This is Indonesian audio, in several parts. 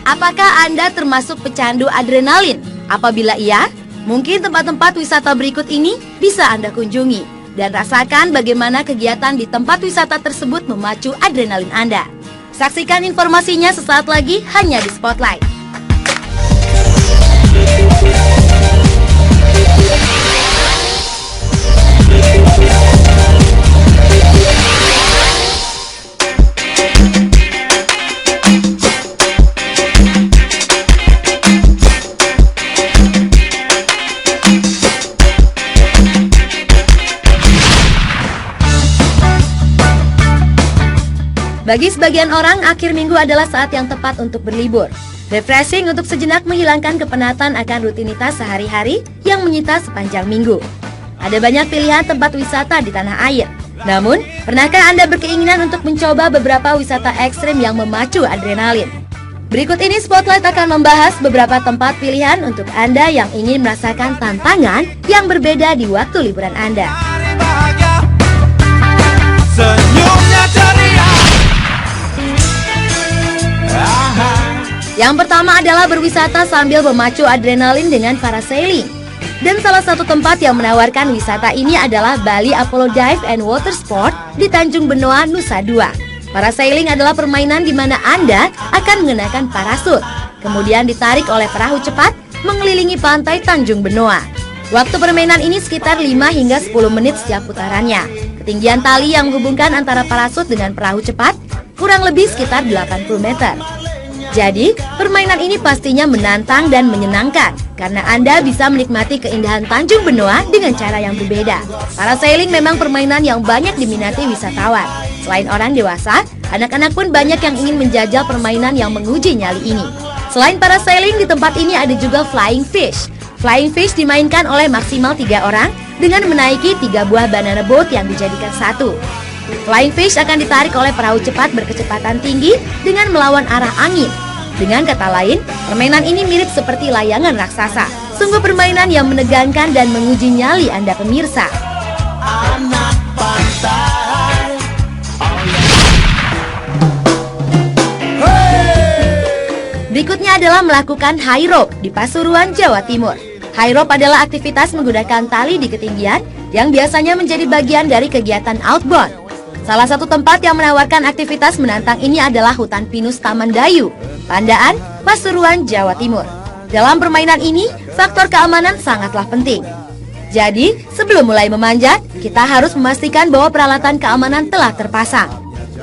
Apakah Anda termasuk pecandu adrenalin? Apabila iya, mungkin tempat-tempat wisata berikut ini bisa Anda kunjungi dan rasakan bagaimana kegiatan di tempat wisata tersebut memacu adrenalin Anda. Saksikan informasinya sesaat lagi hanya di Spotlight. Bagi sebagian orang, akhir minggu adalah saat yang tepat untuk berlibur. Refreshing untuk sejenak menghilangkan kepenatan akan rutinitas sehari-hari yang menyita sepanjang minggu. Ada banyak pilihan tempat wisata di tanah air. Namun, pernahkah Anda berkeinginan untuk mencoba beberapa wisata ekstrim yang memacu adrenalin? Berikut ini Spotlight akan membahas beberapa tempat pilihan untuk Anda yang ingin merasakan tantangan yang berbeda di waktu liburan Anda. Senyumnya ceria. Yang pertama adalah berwisata sambil memacu adrenalin dengan parasailing. Dan salah satu tempat yang menawarkan wisata ini adalah Bali Apollo Dive and Water Sport di Tanjung Benoa, Nusa Dua. Parasailing adalah permainan di mana Anda akan mengenakan parasut, kemudian ditarik oleh perahu cepat mengelilingi pantai Tanjung Benoa. Waktu permainan ini sekitar 5 hingga 10 menit setiap putarannya. Ketinggian tali yang menghubungkan antara parasut dengan perahu cepat kurang lebih sekitar 80 meter. Jadi, permainan ini pastinya menantang dan menyenangkan karena Anda bisa menikmati keindahan Tanjung Benoa dengan cara yang berbeda. Parasailing memang permainan yang banyak diminati wisatawan. Selain orang dewasa, anak-anak pun banyak yang ingin menjajal permainan yang menguji nyali ini. Selain parasailing, di tempat ini ada juga flying fish. Flying fish dimainkan oleh maksimal 3 orang dengan menaiki 3 buah banana boat yang dijadikan satu. Flying fish akan ditarik oleh perahu cepat berkecepatan tinggi dengan melawan arah angin. Dengan kata lain, permainan ini mirip seperti layangan raksasa. Sungguh permainan yang menegangkan dan menguji nyali Anda pemirsa. Anak pantai. Berikutnya adalah melakukan high rope di Pasuruan, Jawa Timur. High rope adalah aktivitas menggunakan tali di ketinggian yang biasanya menjadi bagian dari kegiatan outbound. Salah satu tempat yang menawarkan aktivitas menantang ini adalah Hutan Pinus Taman Dayu, Pandaan, Pasuruan, Jawa Timur. Dalam permainan ini, faktor keamanan sangatlah penting. Jadi, sebelum mulai memanjat, kita harus memastikan bahwa peralatan keamanan telah terpasang.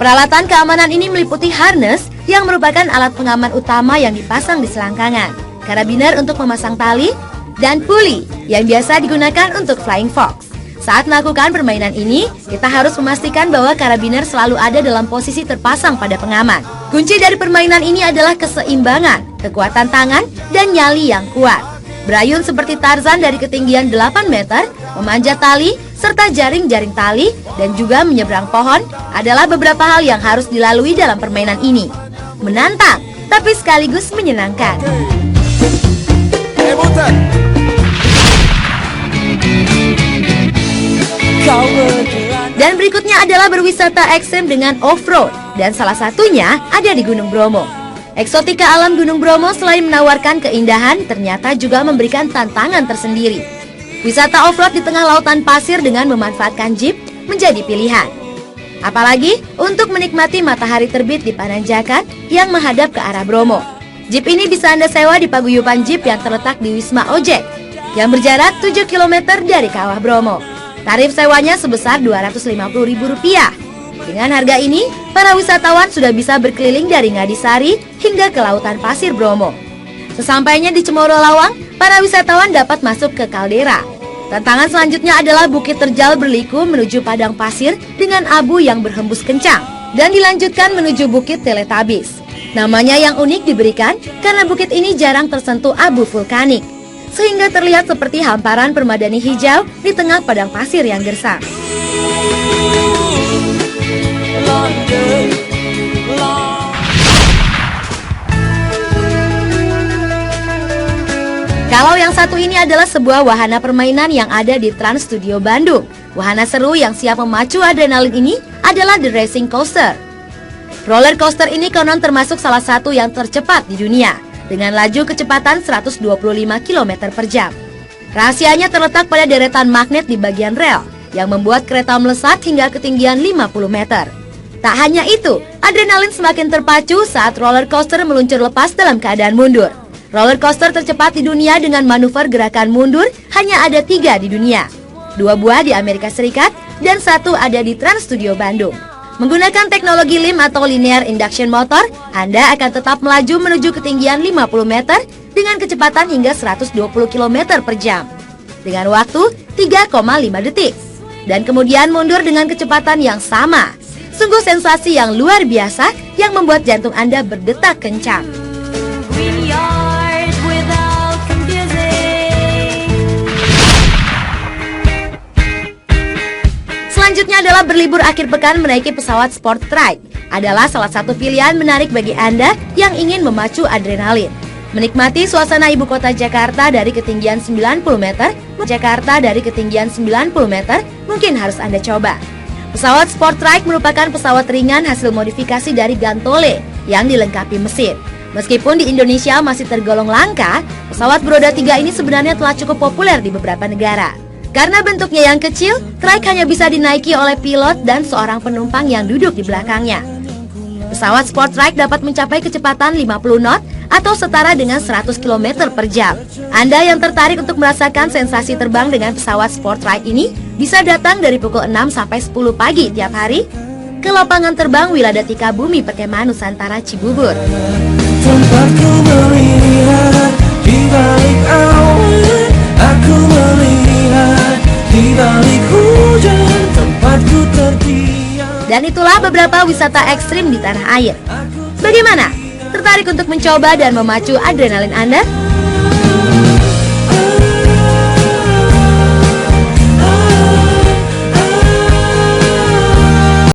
Peralatan keamanan ini meliputi harness yang merupakan alat pengaman utama yang dipasang di selangkangan, karabiner untuk memasang tali, dan puli yang biasa digunakan untuk flying fox. Saat melakukan permainan ini, kita harus memastikan bahwa karabiner selalu ada dalam posisi terpasang pada pengaman. Kunci dari permainan ini adalah keseimbangan, kekuatan tangan, dan nyali yang kuat. Berayun seperti Tarzan dari ketinggian 8 meter, memanjat tali, serta jaring-jaring tali, dan juga menyeberang pohon adalah beberapa hal yang harus dilalui dalam permainan ini. Menantang, tapi sekaligus menyenangkan. Dan berikutnya adalah berwisata ekstrem dengan off-road, dan salah satunya ada di Gunung Bromo. Eksotika alam Gunung Bromo selain menawarkan keindahan, ternyata juga memberikan tantangan tersendiri. Wisata off-road di tengah lautan pasir dengan memanfaatkan jeep menjadi pilihan. Apalagi untuk menikmati matahari terbit di Pananjakan yang menghadap ke arah Bromo. Jeep ini bisa Anda sewa di paguyuban jeep yang terletak di Wisma Ojek, yang berjarak 7 km dari Kawah Bromo. Tarif sewanya sebesar Rp250.000. Dengan harga ini, para wisatawan sudah bisa berkeliling dari Ngadisari hingga ke lautan pasir Bromo. Sesampainya di Cemoro Lawang, para wisatawan dapat masuk ke kaldera. Tantangan selanjutnya adalah bukit terjal berliku menuju padang pasir dengan abu yang berhembus kencang, dan dilanjutkan menuju bukit Teletubbies. Namanya yang unik diberikan karena bukit ini jarang tersentuh abu vulkanik, sehingga terlihat seperti hamparan permadani hijau di tengah padang pasir yang gersang. Kalau yang satu ini adalah sebuah wahana permainan yang ada di Trans Studio Bandung. Wahana seru yang siap memacu adrenalin ini adalah The Racing Coaster. Roller coaster ini konon termasuk salah satu yang tercepat di dunia, dengan laju kecepatan 125 km per jam. Rahasianya terletak pada deretan magnet di bagian rel, yang membuat kereta melesat hingga ketinggian 50 meter. Tak hanya itu, adrenalin semakin terpacu saat roller coaster meluncur lepas dalam keadaan mundur. Roller coaster tercepat di dunia dengan manuver gerakan mundur hanya ada 3 di dunia. 2 buah di Amerika Serikat dan 1 ada di Trans Studio Bandung. Menggunakan teknologi LIM atau Linear Induction Motor, Anda akan tetap melaju menuju ketinggian 50 meter dengan kecepatan hingga 120 km per jam dengan waktu 3,5 detik. Dan kemudian mundur dengan kecepatan yang sama. Sungguh sensasi yang luar biasa yang membuat jantung Anda berdetak kencang. Selanjutnya adalah berlibur akhir pekan menaiki pesawat sport trike. Adalah salah satu pilihan menarik bagi Anda yang ingin memacu adrenalin. Menikmati suasana ibu kota Jakarta dari ketinggian 90 meter, mungkin harus Anda coba. Pesawat sport trike merupakan pesawat ringan hasil modifikasi dari Gantole yang dilengkapi mesin. Meskipun di Indonesia masih tergolong langka, pesawat beroda 3 ini sebenarnya telah cukup populer di beberapa negara. Karena bentuknya yang kecil, trike hanya bisa dinaiki oleh pilot dan seorang penumpang yang duduk di belakangnya. Pesawat sport trike dapat mencapai kecepatan 50 knot atau setara dengan 100 km per jam. Anda yang tertarik untuk merasakan sensasi terbang dengan pesawat sport trike ini bisa datang dari pukul 6 sampai 10 pagi tiap hari ke lapangan terbang Wiladatika Bumi Perkemahan Nusantara Cibubur. Tempatku melihat di balik awan, aku melihat di balik hujan, tempatku terdiam. Dan itulah beberapa wisata ekstrim di tanah air. Bagaimana? Tertarik untuk mencoba dan memacu adrenalin Anda?